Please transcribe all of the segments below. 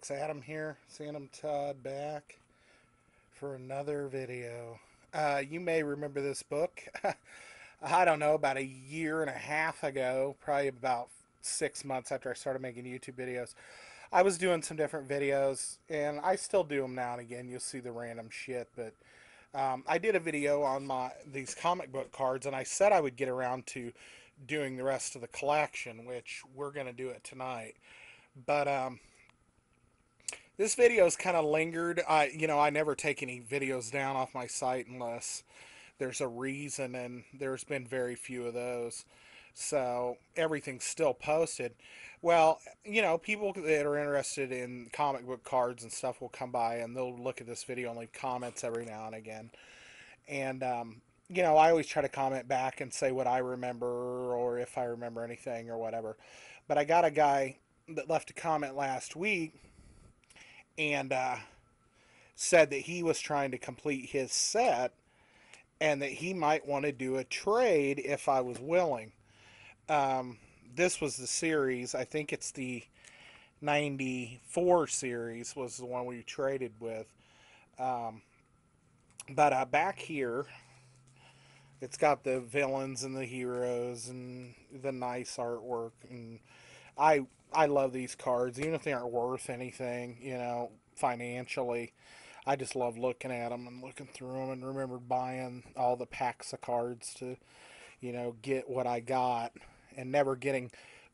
It's Adam here, Sandamtod, back for another video. You may remember this book. I don't know, about a year and a half ago, probably about 6 months after I started making YouTube videos, I was doing some different videos, and I still do them now and again. You'll see the random shit, but I did a video on these comic book cards, and I said I would get around to doing the rest of the collection, which we're going to do it tonight. But this video's kind of lingered. I never take any videos down off my site unless there's a reason, and there's been very few of those. So everything's still posted. Well, people that are interested in comic book cards and stuff will come by and they'll look at this video and leave comments every now and again. And, I always try to comment back and say what I remember or if I remember anything or whatever. But I got a guy that left a comment last week and said that he was trying to complete his set and that he might want to do a trade if I was willing. This was the series. I think it's the 94 series was the one we traded with. But back here, it's got the villains and the heroes and the nice artwork. And I love these cards, even if they aren't worth anything, financially. I just love looking at them and looking through them, and remember buying all the packs of cards to, get what I got, and never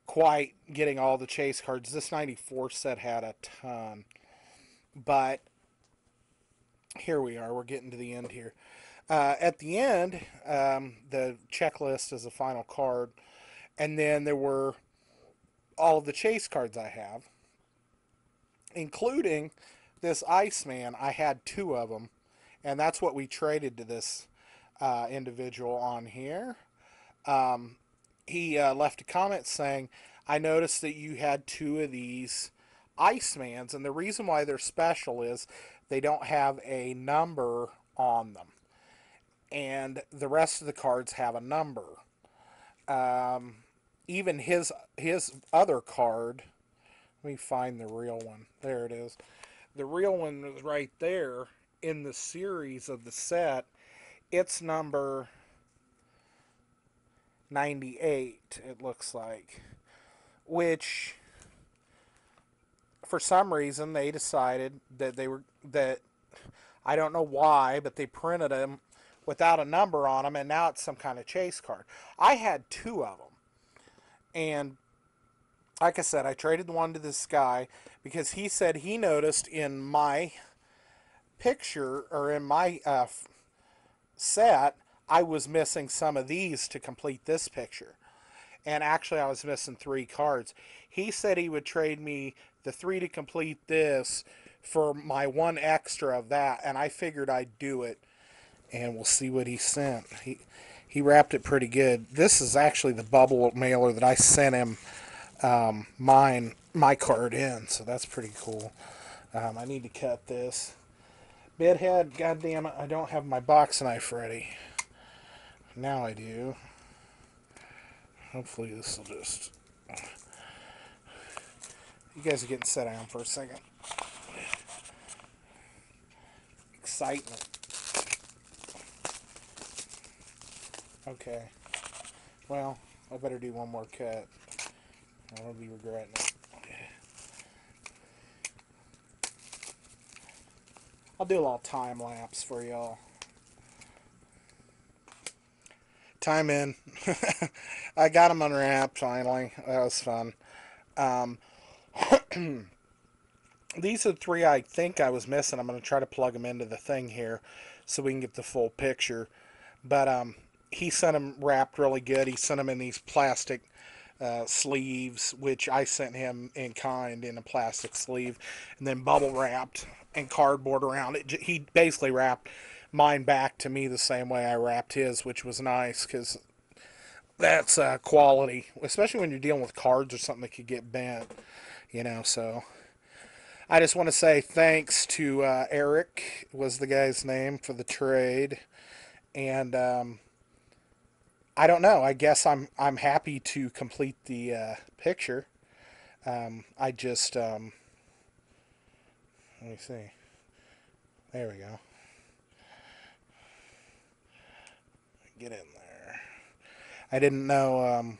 quite getting all the chase cards. This 94 set had a ton. But here we are. We're getting to the end here. At the end, the checklist is the final card. And then there were all of the chase cards I have, including this Iceman. I had two of them, and that's what we traded to this individual on here. He left a comment saying, I noticed that you had two of these Icemans, and the reason why they're special is they don't have a number on them. And the rest of the cards have a number. Even his other card, let me find the real one. There it is. The real one is right there in the series of the set. It's number 98, it looks like. Which, for some reason, they decided that I don't know why, but they printed them without a number on them, and now it's some kind of chase card. I had two of them. And like I said, I traded one to this guy because he said he noticed in my picture, or in my set, I was missing some of these to complete this picture. And actually, I was missing 3 cards. He said he would trade me the 3 to complete this for my 1 extra of that, and I figured I'd do it. And we'll see what he sent. He wrapped it pretty good. This is actually the bubble mailer that I sent him my card in, so that's pretty cool. I need to cut this. Bedhead, goddamn it, I don't have my box knife ready. Now I do. Hopefully this will just... You guys are getting set down for a second. Excitement. Okay. Well, I better do one more cut. I'll be regretting it. I'll do a little time lapse for y'all. Time in. I got them unwrapped finally. That was fun. These are the 3 I think I was missing. I'm going to try to plug them into the thing here so we can get the full picture. But he sent them wrapped really good. He sent them in these plastic sleeves, which I sent him in kind in a plastic sleeve, and then bubble wrapped and cardboard around it. He basically wrapped mine back to me the same way I wrapped his, which was nice because that's quality, especially when you're dealing with cards or something that could get bent, so I just want to say thanks to Eric, was the guy's name, for the trade. And I don't know, I guess I'm happy to complete the picture. I just Let me see. There we go. Get in there. I didn't know.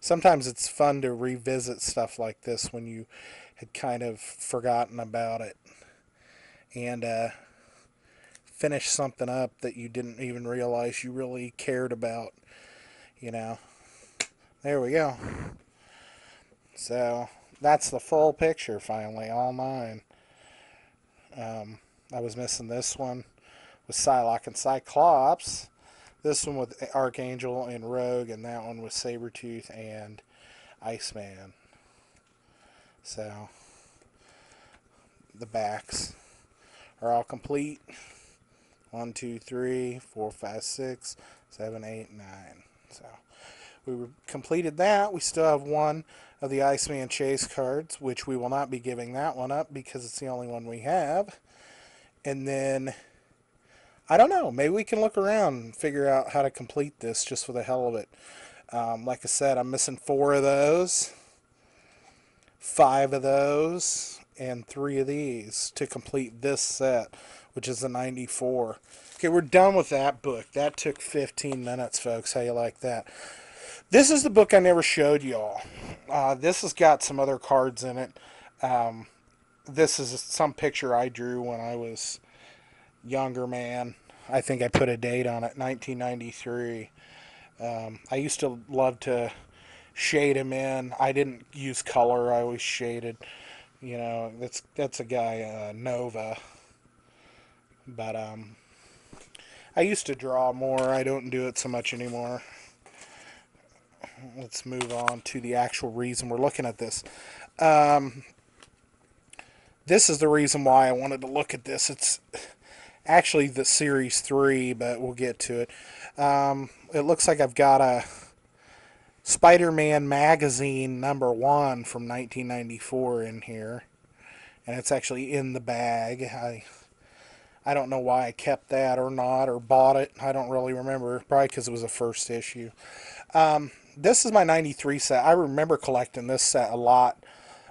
Sometimes it's fun to revisit stuff like this when you had kind of forgotten about it. And finish something up that you didn't even realize you really cared about. You know. There we go. So that's the full picture finally, all 9. I was missing this one with Psylocke and Cyclops. This one with Archangel and Rogue, and that one with Sabretooth and Iceman. So the backs are all complete. 1, 2, 3, 4, 5, 6, 7, 8, 9. So we completed that. We still have one of the Iceman chase cards, which we will not be giving that one up because it's the only one we have. And then, I don't know, maybe we can look around and figure out how to complete this just for the hell of it. Like I said, I'm missing 4 of those, 5 of those, and 3 of these to complete this set, which is the 94. Okay, we're done with that book. That took 15 minutes, folks. How you like that? This is the book I never showed y'all. This has got some other cards in it. This is some picture I drew when I was younger, man. I think I put a date on it, 1993. I used to love to shade him in. I didn't use color. I always shaded. You know, that's a guy, Nova. But I used to draw more. I don't do it so much anymore. Let's move on to the actual reason we're looking at this. This is the reason why I wanted to look at this. It's actually the Series 3, but we'll get to it. It looks like I've got a Spider-Man magazine #1 from 1994 in here. And it's actually in the bag. I don't know why I kept that or not, or bought it. I don't really remember. Probably because it was a first issue. This is my 93 set. I remember collecting this set a lot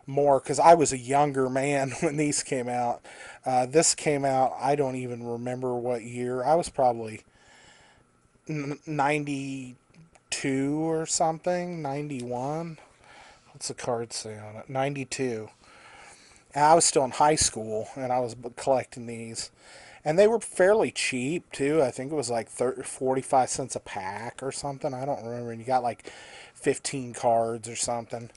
more because I was a younger man when these came out. This came out, I don't even remember what year. I was probably 92 or something, 91. What's the card say on it? 92. And I was still in high school and I was collecting these. And they were fairly cheap, too. I think it was like 45 cents a pack or something. I don't remember. And you got like 15 cards or something.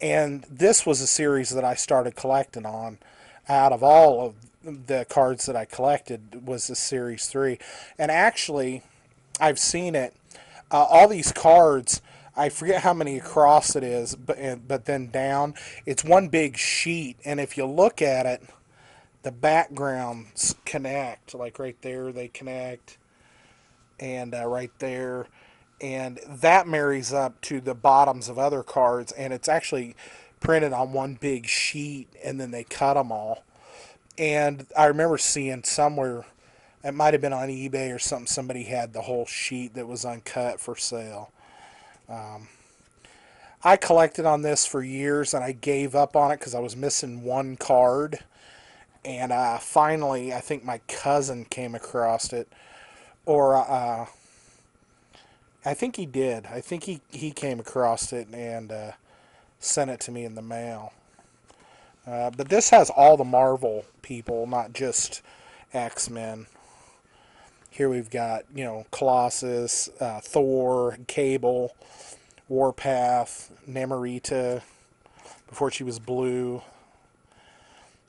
And this was a series that I started collecting on. Out of all of the cards that I collected was the Series 3. And actually, I've seen it. All these cards, I forget how many across it is, but then down, it's one big sheet. And if you look at it, the backgrounds connect, like right there they connect, and right there, and that marries up to the bottoms of other cards, and it's actually printed on one big sheet, and then they cut them all. And I remember seeing somewhere, it might have been on eBay or something, somebody had the whole sheet that was uncut for sale. I collected on this for years, and I gave up on it because I was missing one card. And finally, I think my cousin came across it. Or I think he did. I think he came across it and sent it to me in the mail. But this has all the Marvel people, not just X-Men. Here we've got, Colossus, Thor, Cable, Warpath, Namorita, before she was blue.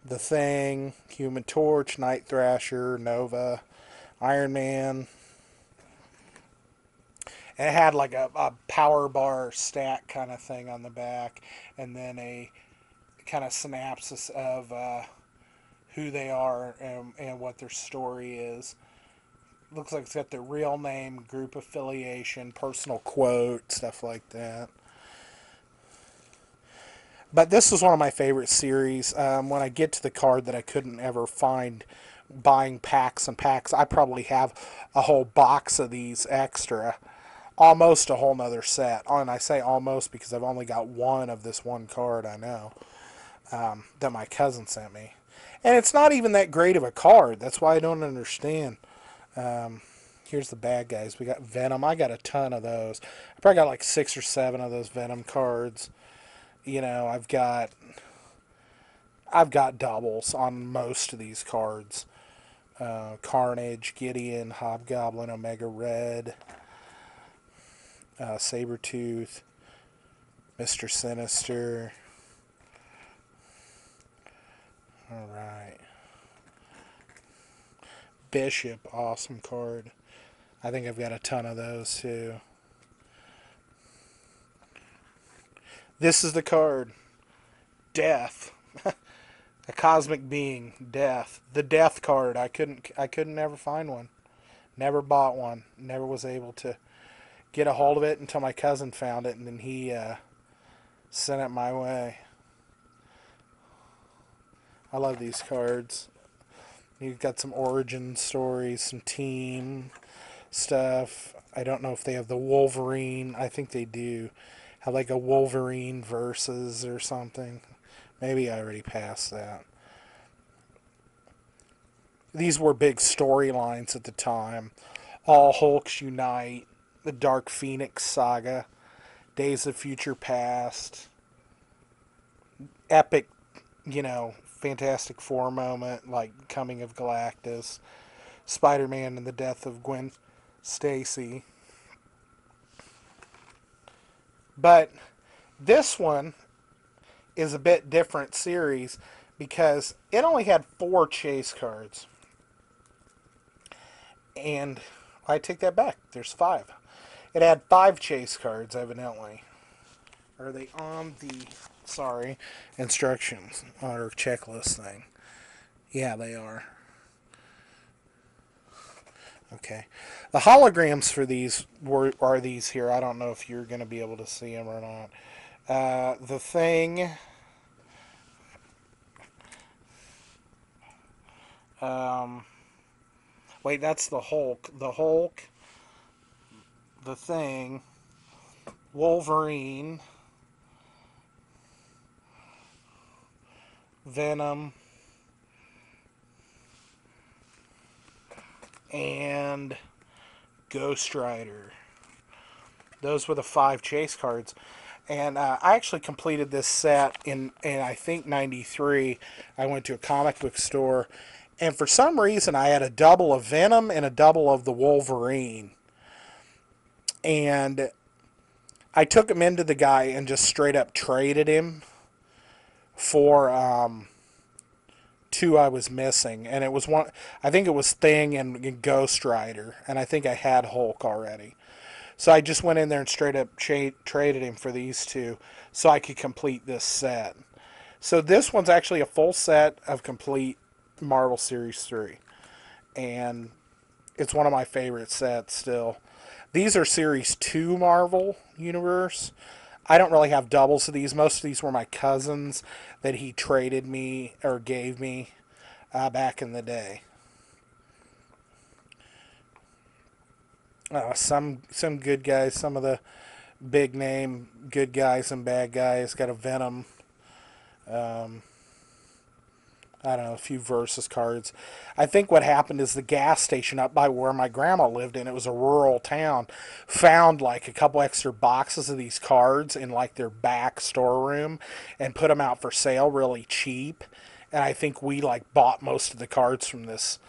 The Thing, Human Torch, Night Thrasher, Nova, Iron Man. And it had like a power bar stat kind of thing on the back, and then a kind of synopsis of who they are and what their story is. Looks like it's got their real name, group affiliation, personal quote, stuff like that. But this is one of my favorite series. When I get to the card that I couldn't ever find buying packs and packs, I probably have a whole box of these extra. Almost a whole nother set. And I say almost because I've only got one of this one card I know that my cousin sent me. And it's not even that great of a card. That's why I don't understand. Here's the bad guys. We got Venom. I got a ton of those. I probably got like 6 or 7 of those Venom cards. You know, I've got doubles on most of these cards. Carnage, Gideon, Hobgoblin, Omega Red, Sabretooth, Mr. Sinister. Alright. Bishop, awesome card. I think I've got a ton of those too. This is the card. Death. A cosmic being, Death. The Death card. I couldn't never find one. Never bought one. Never was able to get a hold of it until my cousin found it, and then he sent it my way. I love these cards. You've got some origin stories, some team stuff. I don't know if they have the Wolverine. I think they do. Have like a Wolverine versus or something. Maybe I already passed that. These were big storylines at the time. All Hulks Unite, the Dark Phoenix Saga, Days of Future Past, epic, Fantastic Four moment like Coming of Galactus, Spider-Man and the Death of Gwen Stacy. But this one is a bit different series because it only had 4 chase cards. And I take that back. There's 5. It had 5 chase cards, evidently. Are they on the, instructions or checklist thing? Yeah, they are. Okay. The holograms for these are these here. I don't know if you're going to be able to see them or not. The Thing. Wait, that's the Hulk. The Hulk. The Thing. Wolverine. Venom. And Ghost Rider. Those were the 5 chase cards. And I actually completed this set in I think, 93. I went to a comic book store. And for some reason, I had a double of Venom and a double of the Wolverine. And I took him into the guy and just straight up traded him for 2 I was missing. And it was one, I think it was Thing and Ghost Rider. And I think I had Hulk already. So I just went in there and straight up traded him for these 2 so I could complete this set. So this one's actually a full set of complete Marvel Series 3. And it's one of my favorite sets still. These are Series 2 Marvel Universe. I don't really have doubles of these. Most of these were my cousin's that he traded me or gave me back in the day. Some good guys, some of the big name good guys and bad guys. Got a Venom. I don't know, a few Versus cards. I think what happened is the gas station up by where my grandma lived in, it was a rural town, found like a couple extra boxes of these cards in like their back storeroom and put them out for sale really cheap. And I think we like bought most of the cards from this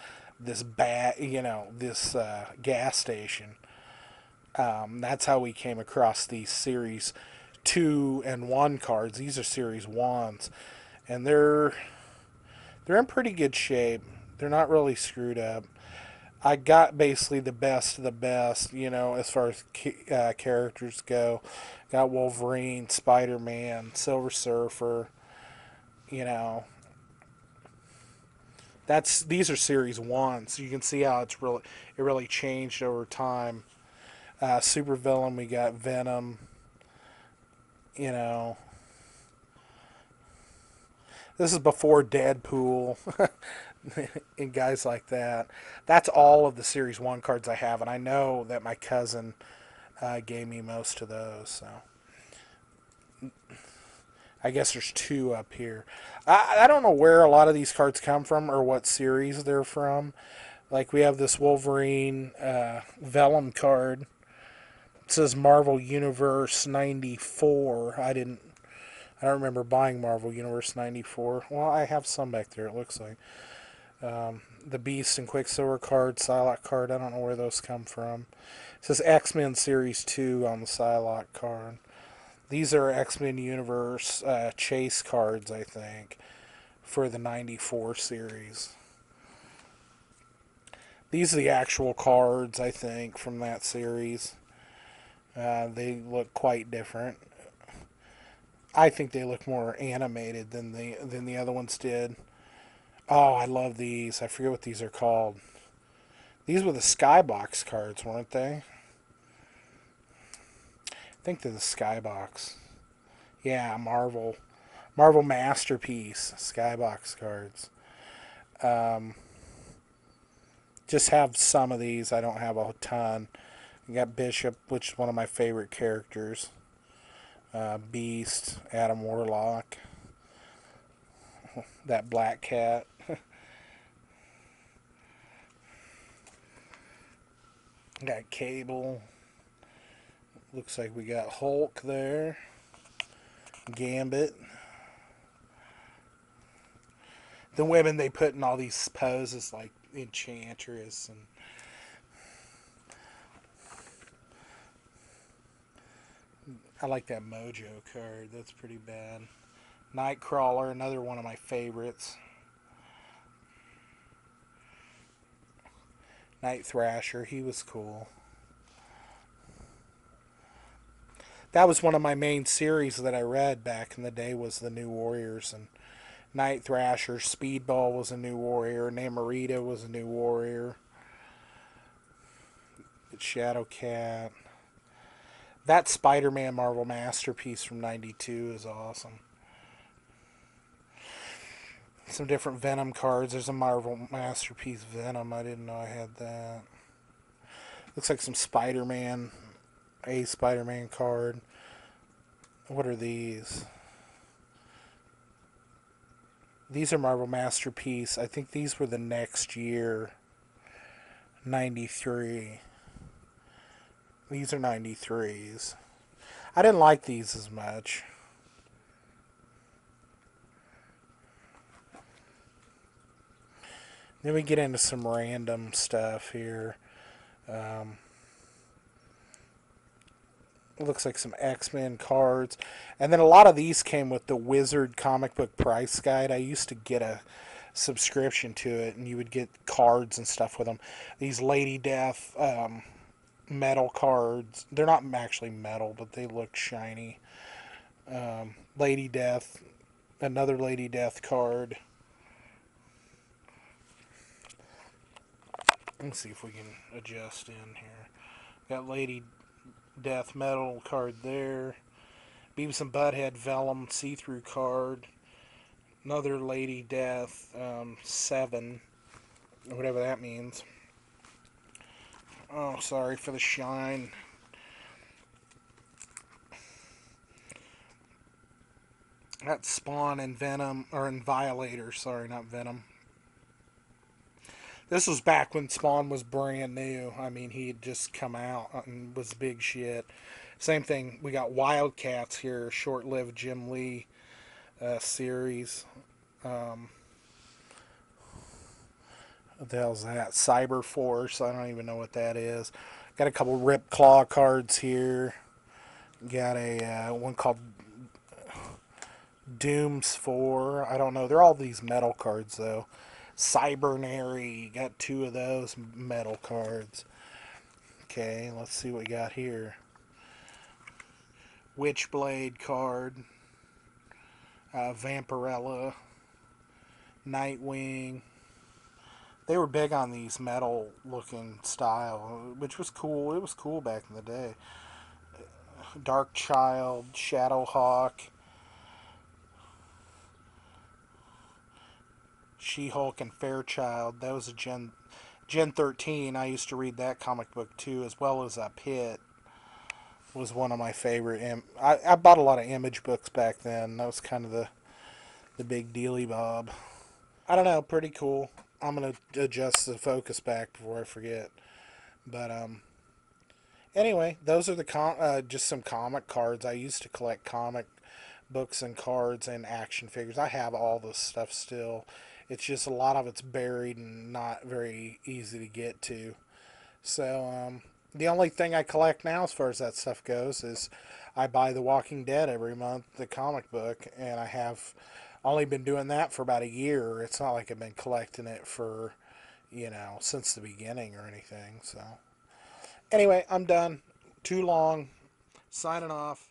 gas station. That's how we came across these Series 2 and 1 cards. These are Series 1s. And they're in pretty good shape. They're not really screwed up. I got basically the best of the best, as far as characters go. Got Wolverine, Spider-Man, Silver Surfer, These are Series 1, so you can see how it really changed over time. Super Vellum, we got Venom, This is before Deadpool and guys like that. That's all of the Series 1 cards I have, and I know that my cousin gave me most of those. So I guess there's two up here. I don't know where a lot of these cards come from or what series they're from. Like we have this Wolverine Vellum card. It says Marvel Universe 94. I don't remember buying Marvel Universe 94. Well, I have some back there, it looks like. The Beast and Quicksilver card, Psylocke card, I don't know where those come from. It says X-Men Series 2 on the Psylocke card. These are X-Men Universe chase cards, I think, for the 94 series. These are the actual cards, I think, from that series. They look quite different. I think they look more animated than the other ones did. Oh, I love these. I forget what these are called. These were the Skybox cards, weren't they? I think they're the Skybox. Yeah, Marvel Masterpiece Skybox cards. Um, just have some of these. I don't have a ton. I got Bishop, which is one of my favorite characters. Beast, Adam Warlock, that Black Cat. Got Cable. Looks like we got Hulk there. Gambit. The women they put in all these poses like Enchantress and I like that Mojo card. That's pretty bad. Nightcrawler, another one of my favorites. Night Thrasher, he was cool. That was one of my main series that I read back in the day was the New Warriors, and Night Thrasher, Speedball was a new warrior, Namorita was a new warrior, Shadow Cat. That Spider-Man Marvel Masterpiece from '92 is awesome. Some different Venom cards. There's a Marvel Masterpiece Venom. I didn't know I had that. Looks like some Spider-Man. A Spider-Man card. What are these? These are Marvel Masterpiece. I think these were the next year. 93. These are 93s. I didn't like these as much. Then we get into some random stuff here. It looks like some X-Men cards. And then a lot of these came with the Wizard comic book price guide. I used to get a subscription to it, and you would get cards and stuff with them. These Lady Death metal cards. They're not actually metal, but they look shiny. Lady Death. Another Lady Death card. Let's see if we can adjust in here. Got Lady Death metal card there. Beavis and Butthead Vellum see-through card. Another Lady Death 7. Whatever that means. Oh, sorry for the shine. Got Spawn and Venom, or in Violator, sorry, not Venom. This was back when Spawn was brand new. I mean, he had just come out and was big shit. Same thing, we got Wildcats here, short-lived Jim Lee series. What the hell's that? Cyber Force, I don't even know what that is. Got a couple Rip Claw cards here. Got a one called Dooms 4. I don't know. They're all these metal cards, though. Cybernary. Got two of those metal cards. Okay, let's see what we got here. Witchblade card. Vampirella. Nightwing. They were big on these metal looking style, which was cool. It was cool back in the day. Dark Child. Shadowhawk. She-Hulk and Fairchild. That was a Gen 13. I used to read that comic book too, as well as Pit. was one of my favorite. I bought a lot of Image books back then. That was kind of the big dealy bob. I don't know, pretty cool. I'm gonna adjust the focus back before I forget. But anyway, those are just some comic cards. I used to collect comic books and cards and action figures. I have all this stuff still. It's just a lot of it's buried and not very easy to get to. So the only thing I collect now, as far as that stuff goes, is I buy The Walking Dead every month, the comic book, and I have only been doing that for about a year. It's not like I've been collecting it for, since the beginning or anything. So anyway, I'm done. Too long. Signing off.